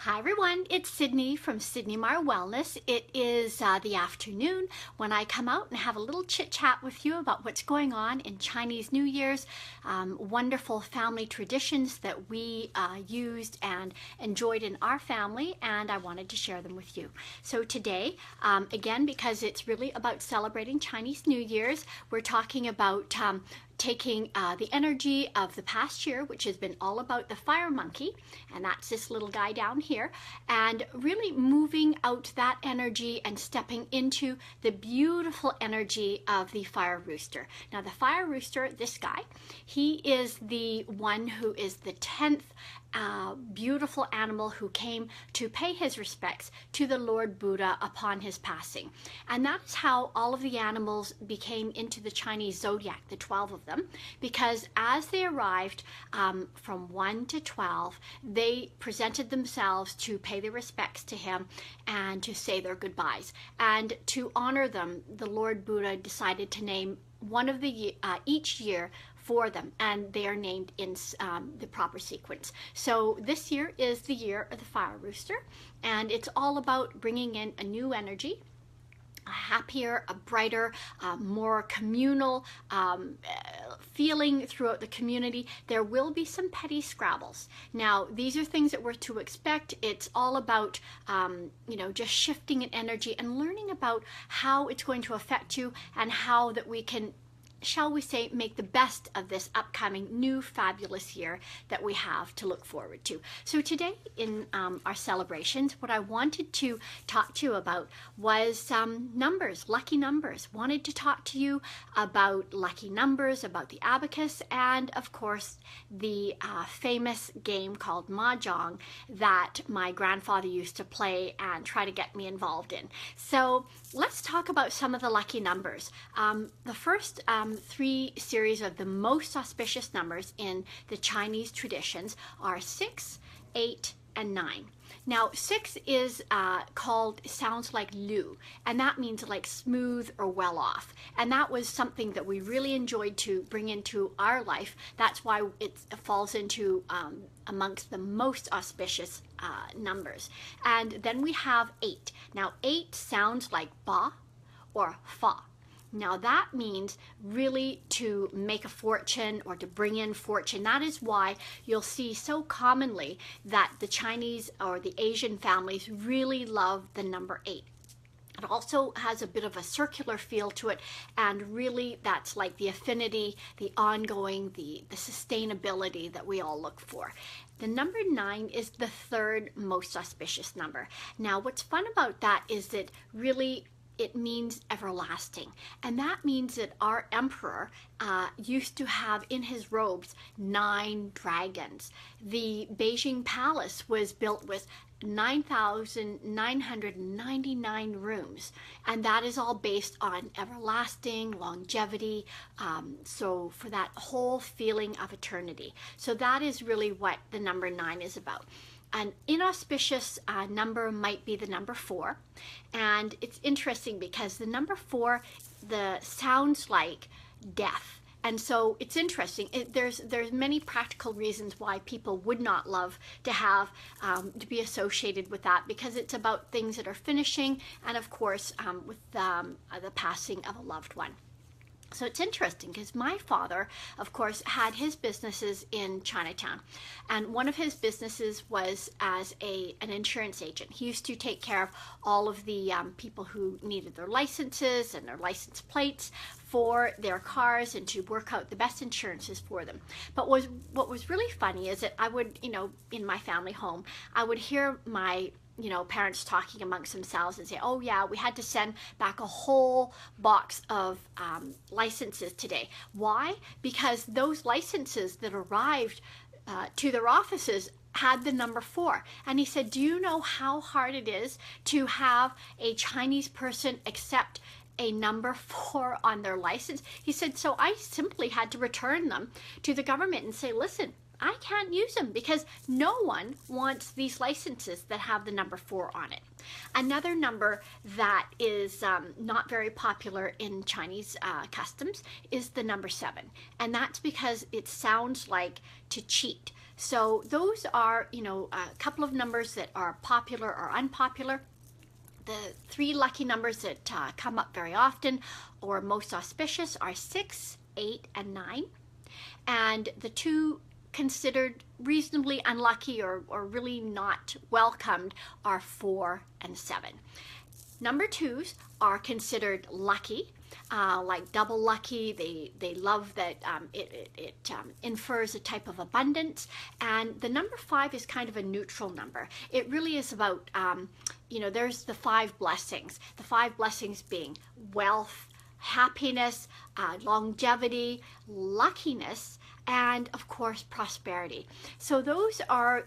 Hi everyone, it's Sydney from Sydney Mar Wellness. It is the afternoon when I come out and have a little chit chat with you about what's going on in Chinese New Year's, wonderful family traditions that we used and enjoyed in our family, and I wanted to share them with you. So today, again, because it's really about celebrating Chinese New Year's, we're talking about taking the energy of the past year, which has been all about the fire monkey, and that's this little guy down here, and really moving out that energy and stepping into the beautiful energy of the fire rooster. Now the fire rooster, this guy, he is the one who is the 10th beautiful animal who came to pay his respects to the Lord Buddha upon his passing. And that is how all of the animals became into the Chinese zodiac, the 12 of them, because as they arrived from 1 to 12, they presented themselves to pay their respects to him and to say their goodbyes. And to honor them, the Lord Buddha decided to name one of the each year for them, and they are named in the proper sequence. So this year is the year of the fire rooster, and it's all about bringing in a new energy, a happier, a brighter, more communal feeling throughout the community. There will be some petty scrabbles. Now, these are things that we're to expect. It's all about, just shifting an energy and learning about how it's going to affect you and how that we can, shall we say, make the best of this upcoming new fabulous year that we have to look forward to. So today in our celebrations, what I wanted to talk to you about was numbers, lucky numbers. Wanted to talk to you about lucky numbers, about the abacus, and of course the famous game called Mah Jong that my grandfather used to play and try to get me involved in. So let's talk about some of the lucky numbers. The first three series of the most auspicious numbers in the Chinese traditions are 6, 8, and 9. Now 6 is sounds like Lu, and that means like smooth or well off, and that was something that we really enjoyed to bring into our life. That's why it falls into amongst the most auspicious numbers. And then we have 8. Now 8 sounds like ba or fa. Now that means really to make a fortune or to bring in fortune. That is why you'll see so commonly that the Chinese or the Asian families really love the number 8. It also has a bit of a circular feel to it, and really that's like the affinity, the ongoing, the sustainability that we all look for. The number 9 is the third most auspicious number. Now what's fun about that is that really it means everlasting. And that means that our emperor used to have in his robes 9 dragons. The Beijing palace was built with 9,999 rooms, and that is all based on everlasting longevity, so for that whole feeling of eternity. So that is really what the number 9 is about. An inauspicious number might be the number 4, and it's interesting because the number 4 sounds like death, and so it's interesting. There's many practical reasons why people would not love to have to be associated with that, because it's about things that are finishing, and of course with the passing of a loved one. So it's interesting because my father, of course, had his businesses in Chinatown, and one of his businesses was as an insurance agent. He used to take care of all of the people who needed their licenses and their license plates for their cars and to work out the best insurances for them. But what was really funny is that I would, in my family home, I would hear my parents talking amongst themselves and say, oh yeah, we had to send back a whole box of licenses today. Why? Because those licenses that arrived to their offices had the number 4. And he said, do you know how hard it is to have a Chinese person accept a number 4 on their license? He said, so I simply had to return them to the government and say, listen, I can't use them because no one wants these licenses that have the number 4 on it. Another number that is not very popular in Chinese customs is the number 7. And that's because it sounds like to cheat. So those are, you know, a couple of numbers that are popular or unpopular. The 3 lucky numbers that come up very often or most auspicious are 6, 8, and 9. And the 2 considered reasonably unlucky or really not welcomed are 4 and 7. Number 2s are considered lucky, like double lucky. They love that it infers a type of abundance. And the number 5 is kind of a neutral number. It really is about, you know, there's the 5 blessings. The 5 blessings being wealth, happiness, longevity, luckiness, and of course prosperity. So those are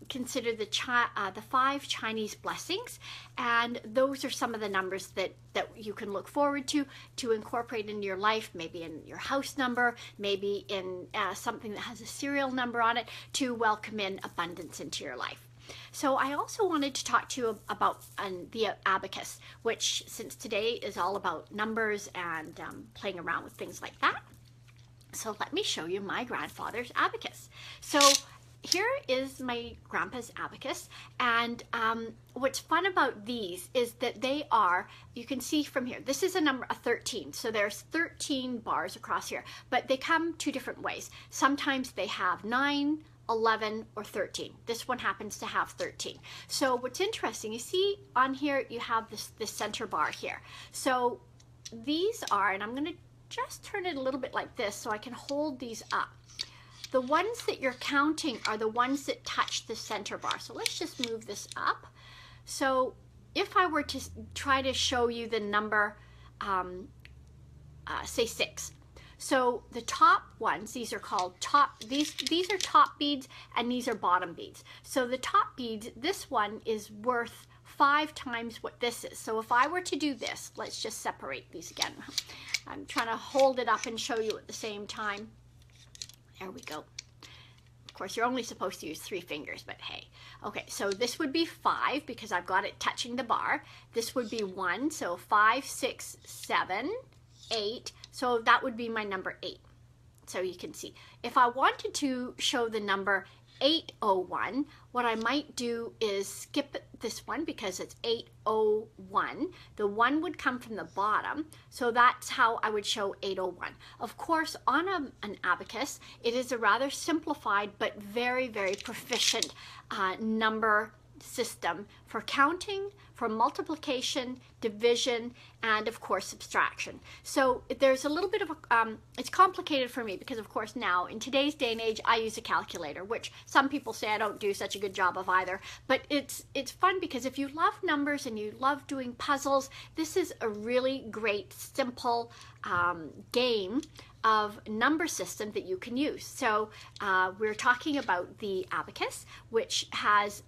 considered the 5 Chinese blessings, and those are some of the numbers that you can look forward to incorporate into your life, maybe in your house number, maybe in something that has a serial number on it, to welcome in abundance into your life. So I also wanted to talk to you about the abacus, which since today is all about numbers and playing around with things like that. So let me show you my grandfather's abacus. So here is my grandpa's abacus, and what's fun about these is that they are, you can see from here, this is a 13, so there's 13 bars across here, but they come 2 different ways. Sometimes they have 9, 11, or 13. This one happens to have 13. So what's interesting, you see on here you have this center bar here. So these are, and I'm going to just turn it a little bit like this so I can hold these up. The ones that you're counting are the ones that touch the center bar. So let's just move this up. So if I were to try to show you the number, say 6. So the top ones, these are called top, these are top beads, and these are bottom beads. So the top beads, this one is worth 5 times what this is. So if I were to do this, let's just separate these again. I'm trying to hold it up and show you at the same time. There we go. Of course, you're only supposed to use 3 fingers, but hey. Okay, so this would be 5 because I've got it touching the bar. This would be 1, so 5, 6, 7, 8. So that would be my number 8. So you can see. If I wanted to show the number 801, what I might do is skip this one because it's 801. The 1 would come from the bottom, so that's how I would show 801. Of course, on an abacus, it is a rather simplified but very, very proficient number system for counting, for multiplication, division, and of course subtraction. So there's a little bit of a, it's complicated for me because of course now in today's day and age I use a calculator, which some people say I don't do such a good job of either, but it's fun because if you love numbers and you love doing puzzles, this is a really great simple game of number system that you can use. So we're talking about the abacus, which has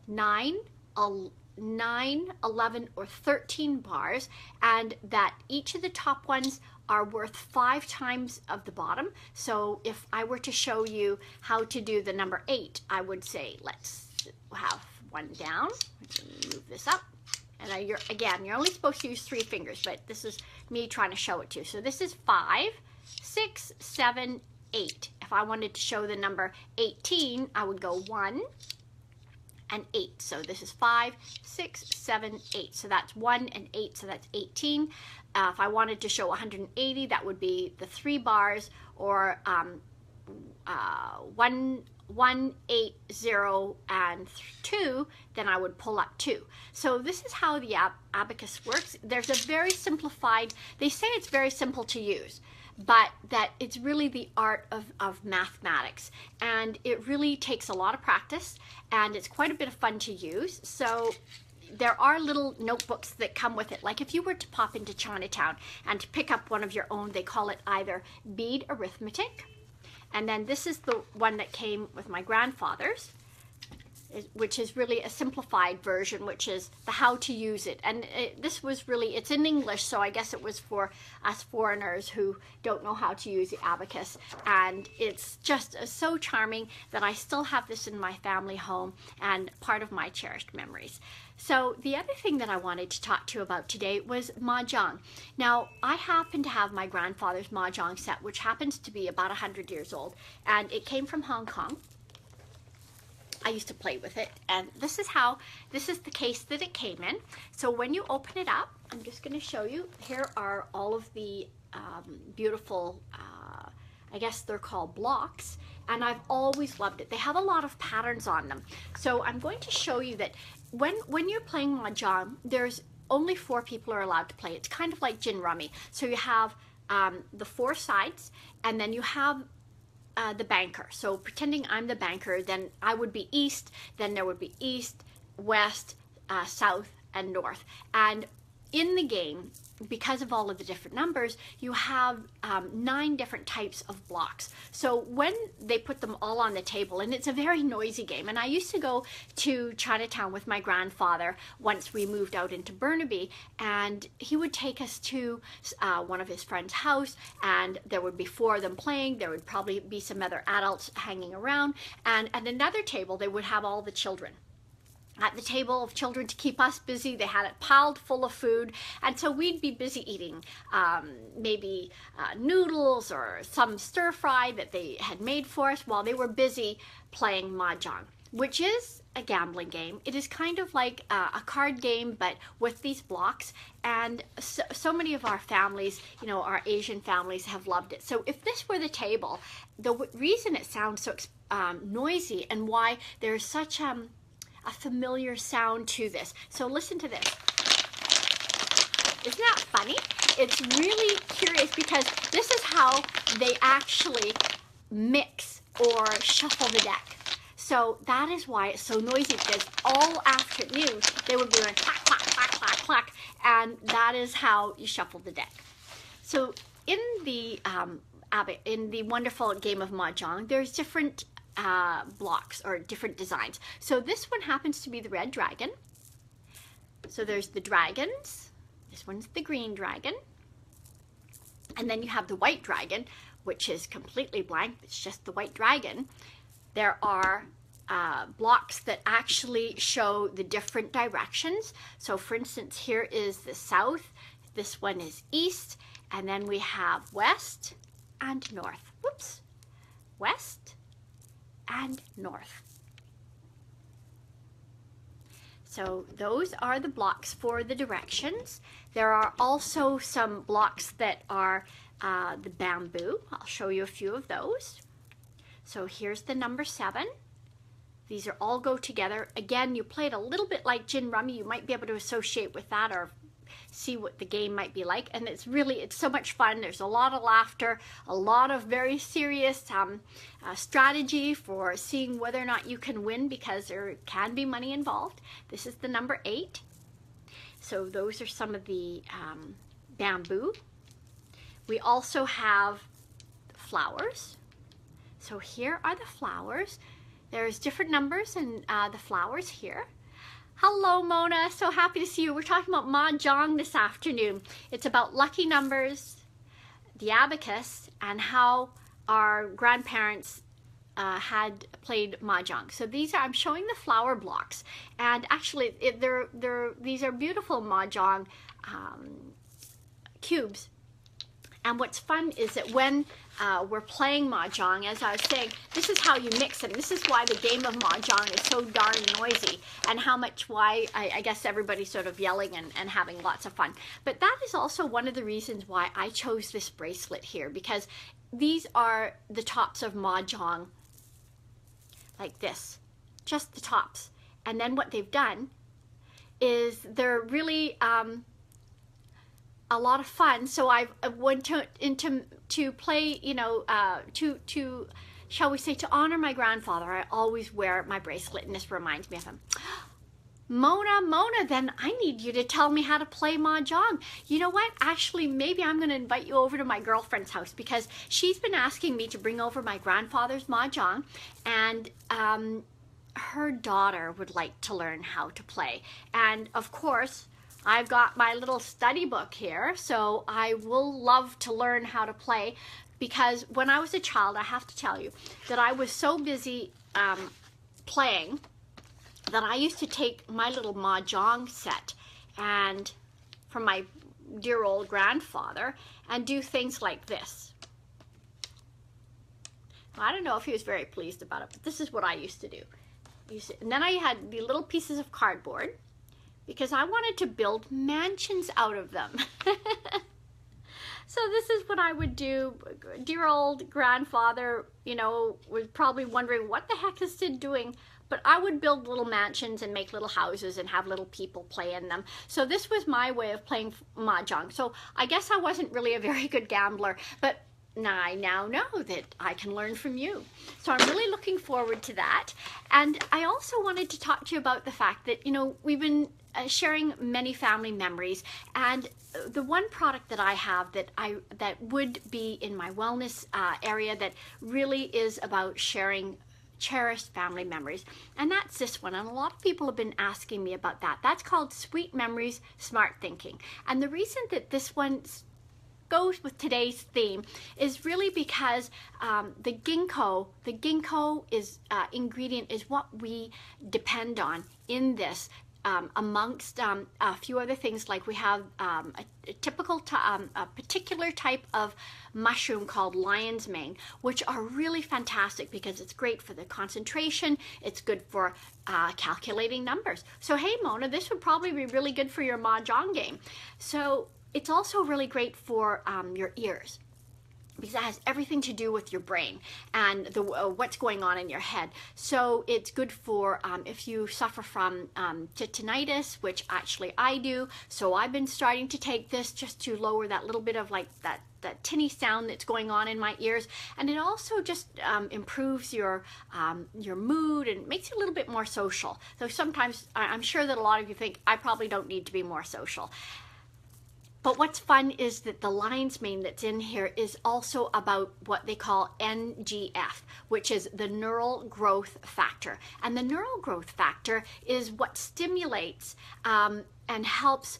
9, 11, or 13 bars, and that each of the top ones are worth 5 times of the bottom. So if I were to show you how to do the number 8, I would say let's have 1 down, move this up, and you're only supposed to use 3 fingers, but this is me trying to show it to you. So this is 5, 6, 7, 8. If I wanted to show the number 18, I would go 1 and 8. So this is 5, 6, 7, 8. So that's 1 and 8, so that's 18. If I wanted to show 180, that would be the 3 bars, or 1, 8, 0, and 2, then I would pull up 2. So this is how the abacus works. There's a very simplified, they say it's very simple to use, but that it's really the art of mathematics, and it really takes a lot of practice, and it's quite a bit of fun to use. So there are little notebooks that come with it, like if you were to pop into Chinatown and to pick up one of your own, they call it either bead arithmetic, and then this is the one that came with my grandfather's, which is really a simplified version, which is the how to use it. And this was really, it's in English, so I guess it was for us foreigners who don't know how to use the abacus. And it's just so charming that I still have this in my family home and part of my cherished memories. So the other thing that I wanted to talk to you about today was Mah Jong. Now, I happen to have my grandfather's Mah Jong set, which happens to be about 100 years old, and it came from Hong Kong. I used to play with it, and this is the case that it came in. So when you open it up, I'm just going to show you. Here are all of the beautiful, I guess they're called blocks, and I've always loved it. They have a lot of patterns on them. So I'm going to show you that when you're playing Mah Jong, there's only 4 people are allowed to play. It's kind of like gin rummy. So you have the 4 sides, and then you have the banker. So pretending I'm the banker, then I would be east, then there would be east, west, south, and north. And in the game, because of all of the different numbers, you have 9 different types of blocks. So when they put them all on the table, and it's a very noisy game, and I used to go to Chinatown with my grandfather once we moved out into Burnaby, and he would take us to one of his friend's house, and there would be 4 of them playing. There would probably be some other adults hanging around, and at another table they would have all the children at the table of children to keep us busy. They had it piled full of food, and so we'd be busy eating maybe noodles or some stir fry that they had made for us while they were busy playing Mah Jong, which is a gambling game. It is kind of like a card game, but with these blocks, and so many of our families, you know, our Asian families have loved it. So if this were the table, the reason it sounds so noisy and why there's such a familiar sound to this. So listen to this. Isn't that funny? It's really curious because this is how they actually mix or shuffle the deck. So that is why it's so noisy, because all afternoon they would be going clack, clack, clack, clack, clack, and that is how you shuffle the deck. So in the wonderful game of Mah Jong, there's different blocks or different designs. So this one happens to be the red dragon. So there's the dragons. This one's the green dragon. And then you have the white dragon, which is completely blank. It's just the white dragon. There are blocks that actually show the different directions. So for instance, here is the south. This one is east. And then we have west and north. Whoops. West and north. So those are the blocks for the directions. There are also some blocks that are the bamboo. I'll show you a few of those. So here's the number 7. These are all go together. Again, you play it a little bit like gin rummy. You might be able to associate with that or see what the game might be like, and it's so much fun. There's a lot of laughter, a lot of very serious strategy for seeing whether or not you can win, because there can be money involved. This is the number 8. So those are some of the bamboo. We also have flowers. So here are the flowers. There's different numbers in the flowers here. Hello, Mona. So happy to see you. We're talking about Mah Jong this afternoon. It's about lucky numbers, the abacus, and how our grandparents had played Mah Jong. So these are, I'm showing the flower blocks, and actually these are beautiful Mah Jong cubes. And what's fun is that when we're playing Mah Jong, as I was saying, this is how you mix them. This is why the game of Mah Jong is so darn noisy, and why I guess everybody's sort of yelling and having lots of fun. But that is also one of the reasons why I chose this bracelet here, because these are the tops of Mah Jong, like this, just the tops. And then what they've done is they're really a lot of fun. So I went to play, you know, to shall we say, to honor my grandfather. I always wear my bracelet, and this reminds me of him. Mona, then I need you to tell me how to play Mah Jong. You know what? Actually, maybe I'm going to invite you over to my girlfriend's house, because she's been asking me to bring over my grandfather's Mah Jong, and her daughter would like to learn how to play. And of course, I've got my little study book here, so I will love to learn how to play, because when I was a child, I have to tell you that I was so busy playing that I used to take my little Mah Jong set and from my dear old grandfather and do things like this. I don't know if he was very pleased about it, but this is what I used to do. And then I had the little pieces of cardboard because I wanted to build mansions out of them. So this is what I would do. Dear old grandfather, you know, was probably wondering what the heck is Sid doing? But I would build little mansions and make little houses and have little people play in them. So this was my way of playing Mahjong. So I guess I wasn't really a very good gambler, but I now know that I can learn from you. So I'm really looking forward to that. And I also wanted to talk to you about the fact that, you know, we've been sharing many family memories, and the one product that I have that would be in my wellness area that really is about sharing cherished family memories, and that's this one. And a lot of people have been asking me about that. That's called Sweet Memories Smart Thinking. And the reason that this one goes with today's theme is really because the ginkgo is ingredient is what we depend on in this. Amongst a few other things, like we have a particular type of mushroom called lion's mane, which are really fantastic because it's great for the concentration, it's good for calculating numbers. So hey Mona, this would probably be really good for your Mahjong game. So it's also really great for your ears, because that has everything to do with your brain and the what's going on in your head. So it's good for if you suffer from tinnitus, which actually I do. So I've been starting to take this just to lower that little bit of like that tinny sound that's going on in my ears. And it also just improves your mood and makes you a little bit more social. So sometimes I'm sure that a lot of you think I probably don't need to be more social. But what's fun is that the lion's mane that's in here is also about what they call NGF, which is the neural growth factor. And the neural growth factor is what stimulates and helps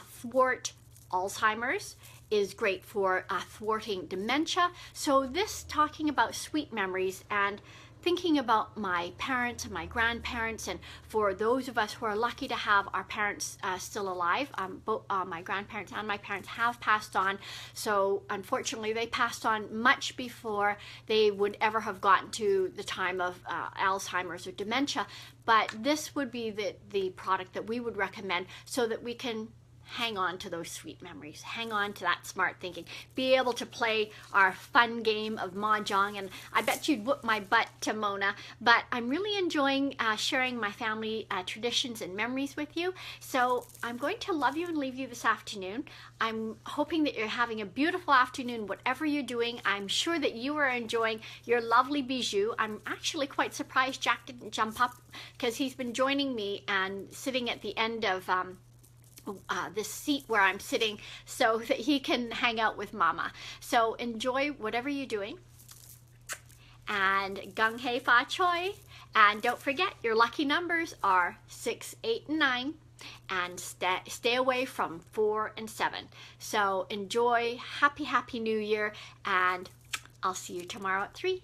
thwart Alzheimer's, is great for thwarting dementia. So this, talking about sweet memories and thinking about my parents and my grandparents, and for those of us who are lucky to have our parents still alive, both my grandparents and my parents have passed on. So unfortunately they passed on much before they would ever have gotten to the time of Alzheimer's or dementia. But this would be the product that we would recommend so that we can hang on to those sweet memories, hang on to that smart thinking, be able to play our fun game of Mahjong. And I bet you'd whoop my butt, Timona, but I'm really enjoying sharing my family traditions and memories with you. So I'm going to love you and leave you this afternoon. I'm hoping that you're having a beautiful afternoon, whatever you're doing. I'm sure that you are enjoying your lovely bijou. I'm actually quite surprised Jack didn't jump up, because he's been joining me and sitting at the end of this seat where I'm sitting so that he can hang out with Mama. So enjoy whatever you're doing, and gung hei fa choi. And don't forget, your lucky numbers are 6, 8, and 9, and stay away from 4 and 7. So enjoy. Happy New Year, and I'll see you tomorrow at 3.